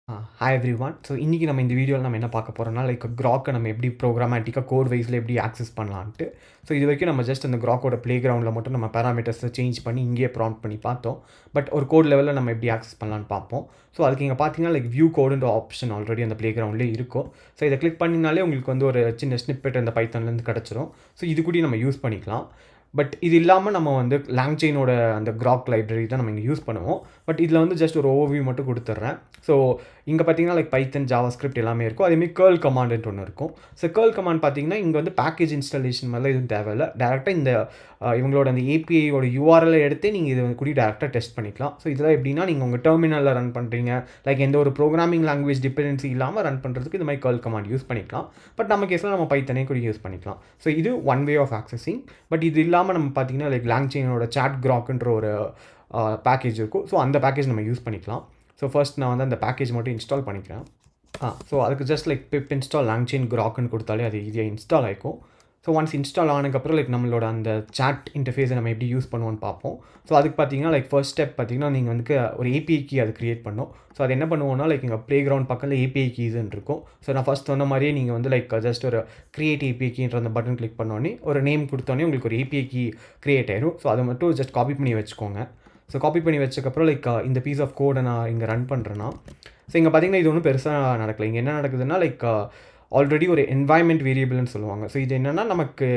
Hi every one. So இன்றைக்கி நம்ம இந்த வீடியோவில் நம்ம என்ன பார்க்க போகிறோம்னா க்ராக்கை நம்ம எப்படி ப்ரோக்ராமேட்டிக்காக கோட் வைஸில் எப்படி ஆக்சஸ் பண்ணலான்ட்டு. ஸோ இது வரைக்கும் நம்ம ஜஸ்ட் அந்த க்ராக்கோட ப்ளே கிரவுண்டில் மட்டும் நம்ம பேராமீட்டர்ஸை சேஞ்ச் பண்ணி இங்கேயே ப்ராம்ப்ட் பண்ணி பார்த்தோம். பட் ஒரு கோட் லெவலில் நம்ம எப்படி ஆக்சஸ் பண்ணலான்னு பார்ப்போம். ஸோ அதுக்கு இங்கே பார்த்தீங்கன்னா வியூ கோடுன்ற ஆப்ஷன் ஆல்ரெடி அந்த ப்ளே கிரவுண்ட்லேயே இருக்கும். ஸோ இதை கிளிக் பண்ணினாலே உங்களுக்கு வந்து ஒரு சின்ன ஸ்னிப்பெட் அந்த பைத்தான்லேருந்து கிடச்சிரும். ஸோ இது கூட நம்ம யூஸ் பண்ணிக்கலாம். பட் இது இல்லாமல் நம்ம வந்து LangChainோட அந்த Groq லைப்ரரி தான் நம்ம இங்கே யூஸ் பண்ணுவோம். பட் இதில் வந்து ஜஸ்ட் ஒரு ஓவர்வியூ மட்டும் கொடுத்துட்றேன். ஸோ இங்கே பார்த்தீங்கன்னா பைத்தன் ஜாவாஸ்கிரிப்ட் எல்லாமே இருக்கும். அதேமாதிரி கேர்ள் கமாண்டுன்ட்டு ஒன்று இருக்கும். ஸோ கேர்ள் கமாண்ட் பார்த்தீங்கன்னா இங்கே வந்து பேக்கேஜ் இன்ஸ்டாலேஷன் மாதிரிலாம் எதுவும் தேவையில்லை. டேரெக்டாக இந்த இவங்களோட அந்த ஏபிஐயோட யூஆர்எல் எடுத்து நீங்கள் இதை கூட டேரெக்டாக டெஸ்ட் பண்ணிக்கலாம். ஸோ இதெல்லாம் எப்படின்னா நீங்கள் உங்கள் டெர்மினலில் ரன் பண்ணுறீங்க, எந்த ஒரு ப்ரோக்ராமிங் லாங்குவேஜ் டிபெண்டன்சி இல்லாமல் ரன் பண்ணுறதுக்கு இந்த மாதிரி கேர்ள் கமாண்ட் யூஸ் பண்ணிக்கலாம். பட் நம்ம கேஸில் நம்ம பைத்தனே கூட யூஸ் பண்ணிக்கலாம். ஸோ இது one way of accessing. But இது இல்லாமல் நம்ம பார்த்தீங்கன்னா LangChainோட ChatGroqன்ற ஒரு பேக்கேஜ் இருக்கும். ஸோ அந்த பேக்கேஜ் நம்ம யூஸ் பண்ணிக்கலாம். ஸோ ஃபர்ஸ்ட் நான் வந்து அந்த பேக்கேஜ் மட்டும் இன்ஸ்டால் பண்ணிக்கிறேன். ஸோ அதுக்கு ஜஸ்ட் பிப் இன்ஸ்டால் LangChain Groqன்னு கொடுத்தாலே அது ஈஸியாக இன்ஸ்டால் ஆகிக்கும். ஸோ ஒன்ஸ் இன்ஸ்டால் ஆனதுக்கப்புறம் நம்மளோட அந்த சாட் இன்டர்ஃபேஸை நம்ம எப்படி யூஸ் பண்ணுவோன்னு பார்ப்போம். ஸோ அதுக்கு பார்த்தீங்கன்னா ஃபர்ஸ்ட் ஸ்டெப் பார்த்தீங்கன்னா நீங்கள் வந்து ஒரு ஏபிஐ கீ அது க்ரியேட் பண்ணணும். ஸோ அது என்ன பண்ணுவோம்னா எங்கள் ப்ளே கிரவுண்ட் பக்கத்தில் ஏபிஐ கீஸ்ன்னு இருக்கும். ஸோ நான் ஃபஸ்ட் சொன்ன மாதிரியே நீங்கள் வந்து ஜஸ்ட் ஒரு கிரியேட் ஏபிஐ கீன்ற அந்த பட்டன் கிளிக் பண்ணோன்னே ஒரு நேம் கொடுத்தோன்னே உங்களுக்கு ஒரு ஏபிஐ கீ க்ரியேட் ஆயிடும். ஸோ அதை மட்டும் ஜஸ்ட் காப்பி பண்ணி வச்சுக்கோங்க. ஸோ காப்பி பண்ணி வச்சக்கப்புறம் இந்த பீஸ் ஆஃப் கோடை நான் இங்கே ரன் பண்ணுறேன்னா, ஸோ இங்கே பார்த்தீங்கன்னா இது ஒன்றும் பெருசாக நடக்கலை. இங்கே என்ன நடக்குதுன்னா ஆல்ரெடி ஒரு என்வாயன்மெண்ட் வேரியபிள்னு சொல்லுவாங்க. ஸோ இது என்னென்னா நமக்கு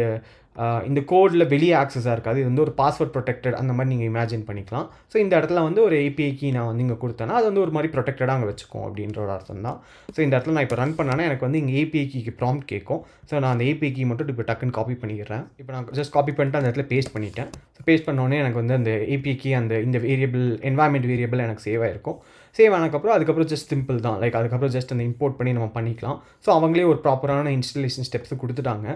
இந்த கோடில் வெளியே ஆக்சஸாக இருக்காது. இது வந்து ஒரு பாஸ்வேர்ட் ப்ரொடெக்டட் அந்த மாதிரி நீங்கள் இமேஜின் பண்ணிக்கலாம். ஸோ இந்த இடத்துல வந்து ஒரு ஏபிஐ கீ நான் வந்து இங்கே கொடுத்தேன்னா அது வந்து ஒரு மாதிரி ப்ரொடெக்டடாக அங்கே வச்சுக்கும் அப்படின்ற ஒரு அர்த்தம் தான். ஸோ இந்த இடத்துல நான் இப்போ ரன் பண்ணேன்னா எனக்கு வந்து இங்கே ஏபிஐ கீக்கு ப்ராம்ப்ட் கேட்கும். ஸோ நான் அந்த ஏபிஐ கீ மட்டும் இப்போ டக்குன்னு காப்பி பண்ணிடுறேன். இப்போ நான் ஜஸ்ட் காப்பி பண்ணிட்டு அந்த இடத்துல பேஸ்ட் பண்ணிட்டேன். ஸோ பேஸ்ட் பண்ணோடனே எனக்கு வந்து அந்த ஏபிஐ கீ இந்த வேரியபிள் என்வாயன்மெண்ட் வேரியபிள் எனக்கு சேவ் ஆகிருக்கும். சேவ் ஆனதுக்கப்புறம் அதுக்கப்புறம் ஜஸ்ட் சிம்பிள் தான். அதுக்கப்புறம் ஜஸ்ட் அந்த இம்போர்ட் பண்ணி நம்ம பண்ணிக்கலாம். ஸோ அவங்களே ஒரு ப்ராப்பரான இன்ஸ்டலேஷன் ஸ்டெப்ஸ் கொடுத்துட்டாங்க.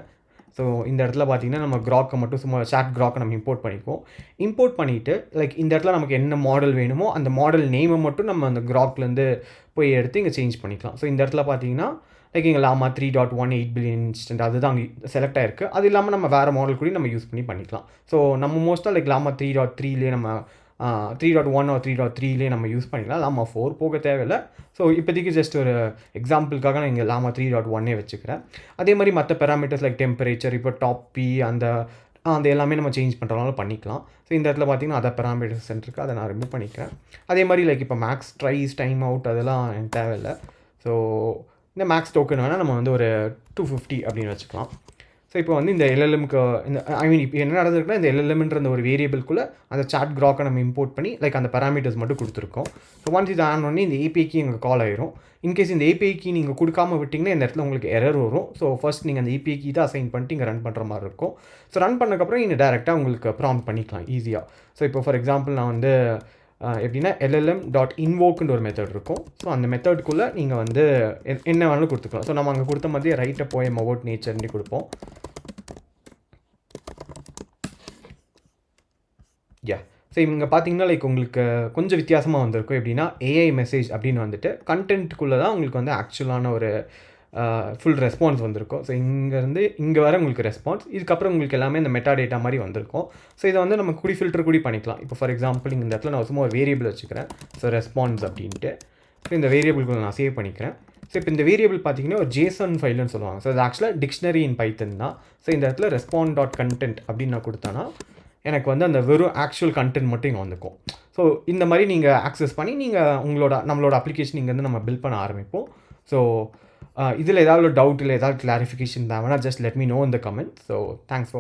ஸோ இந்த இடத்துல பார்த்தீங்கன்னா நம்ம Groqை மட்டும் சும்மா ChatGroqை நம்ம இம்போர்ட் பண்ணிக்குவோம். இம்போர்ட் பண்ணிவிட்டு இந்த இடத்துல நமக்கு என்ன மாடல் வேணுமோ அந்த மாடல் நேமை மட்டும் நம்ம அந்த Groqலேருந்து போய் எடுத்து இங்கே சேஞ்ச் பண்ணிக்கலாம். ஸோ இந்த இடத்துல பார்த்தீங்கன்னா இங்கே llama 3.18 பில்லியன் இன்ஸ்டன்ட் அதுதான் அங்கே செலக்ட் ஆகிருக்கு. அது இல்லாமல் நம்ம வேறு மாடல் கூட நம்ம யூஸ் பண்ணிக்கலாம். ஸோ நம்ம மோஸ்ட்டாக llama 3.3லேயே நம்ம 3.1 or 3.3லேயே நம்ம யூஸ் பண்ணிக்கலாம். llama 4 போக தேவையில்லை. ஸோ இப்போதைக்கு ஜஸ்ட் ஒரு எக்ஸாம்பிளுக்காக நான் இங்கே llama 3.1 வச்சுக்கிறேன். அதே மாதிரி மற்ற பேராமீட்டர்ஸ் டெம்பரேச்சர் இப்போ டாப்பி அந்த எல்லாமே நம்ம சேஞ்ச் பண்ணுறதுனால பண்ணிக்கலாம். ஸோ இந்த இடத்துல பார்த்தீங்கன்னா அதை பேராமீட்டர்ஸ் இருக்குது, அதை நான் ரிமூவ் பண்ணிக்கிறேன். அதே மாதிரி இப்போ மேக்ஸ் ட்ரைஸ் டைம் அவுட் அதெல்லாம் எனக்கு தேவையில்லை. ஸோ இந்த மேக்ஸ் டோக்கன் வேணால் நம்ம வந்து ஒரு 250 அப்படின்னு வச்சுக்கலாம். ஸோ இப்போ வந்து இந்த எல்எல்எம்க்கு இப்போ என்ன நடந்திருக்குன்னா இந்த எல்எல்எம்ன்ற அந்த ஒரு வேரியபிள்குள்ளே அந்த ChatGroqை நம்ம இம்போர்ட் பண்ணி அந்த பேராமீட்டர்ஸ் மட்டும் கொடுத்துருக்கோம். ஸோ ஒன்ஸ் இது ஆன் பண்ணி இந்த ஏபிஐ கீ இங்கே கால் ஆயிரும். இன்கேஸ் இந்த ஏபிஐ கீ நீங்கள் கொடுக்காம விட்டிங்கன்னா இந்த இடத்துல உங்களுக்கு எரர் வரும். ஸோ ஃபர்ஸ்ட் நீங்கள் அந்த ஏபிஐ கீ தான் அசைன் பண்ணிட்டு இங்கே ரன் பண்ணுற மாதிரி இருக்கும். ஸோ ரன் பண்ணக்கப்புறம் நீங்கள் டேரெக்டாக உங்களுக்கு ப்ராம்ப்ட் பண்ணிக்கலாம் ஈஸியாக. ஸோ இப்போ ஃபார் எக்ஸாம்பிள் நான் வந்து எப்படின்னா LLM.invokeன்ற ஒரு மெத்தட் இருக்கும். ஸோ அந்த மெத்தடுக்குள்ளே நீங்கள் வந்து என்ன வேணாலும் கொடுத்துக்கலாம். ஸோ நம்ம அங்கே கொடுத்த மாதிரியே ரைட் அ போயம் அபவுட் நேச்சர்னு கொடுப்போம். ஸோ இங்கே பார்த்தீங்கன்னா உங்களுக்கு கொஞ்சம் வித்தியாசமாக வந்திருக்கும். எப்படின்னா ஏஐ மெசேஜ் அப்படின்னு வந்துட்டு கண்டென்ட்டுக்குள்ளே தான் உங்களுக்கு வந்து ஆக்சுவலான ஒரு ஃபுல் ரெஸ்பான்ஸ் வந்திருக்கும். ஸோ இங்கேருந்து இங்கே வர உங்களுக்கு ரெஸ்பான்ஸ், இதுக்கப்புறம் உங்களுக்கு எல்லாமே இந்த மெட்டா டேட்டா மாதிரி வந்திருக்கும். ஸோ இதை வந்து நம்ம கூடி ஃபில்டர் கூடி பண்ணிக்கலாம். இப்போ ஃபார் எக்ஸாம்பிள் இந்த இடத்துல நான் சும்மா ஒரு வேரியபிள் வச்சுக்கிறேன். ஸோ ரெஸ்பான்ஸ் அப்படின்ட்டு. ஸோ இந்த வேரியபிள்குள்ள நான் சேவ் பண்ணிக்கிறேன். ஸோ இப்போ இந்த வேரியபிள் பார்த்தீங்கன்னா ஒரு JSON ஃபைல்னு சொல்லுவாங்க. ஸோ அது ஆக்சுவலாக டிக்ஷனரி இன் பைத்தன் தான். ஸோ இந்த இடத்துல respond.content அப்படின்னு நான் கொடுத்தேன்னா எனக்கு வந்து அந்த வெறும் ஆக்சுவல் கண்டென்ட் மட்டும் இங்கே வந்துக்கும். ஸோ இந்த மாதிரி நீங்கள் ஆக்சஸ் பண்ணி நீங்கள் நம்மளோட அப்ளிகேஷன் இங்கேருந்து நம்ம பில்ட் பண்ண ஆரம்பிப்போம். ஸோ இதில் ஏதாவது டவுட் இல்லை ஏதாவது கிளாரிஃபிகேஷன் தேவைன்னா just let me know in the comment. So thanks for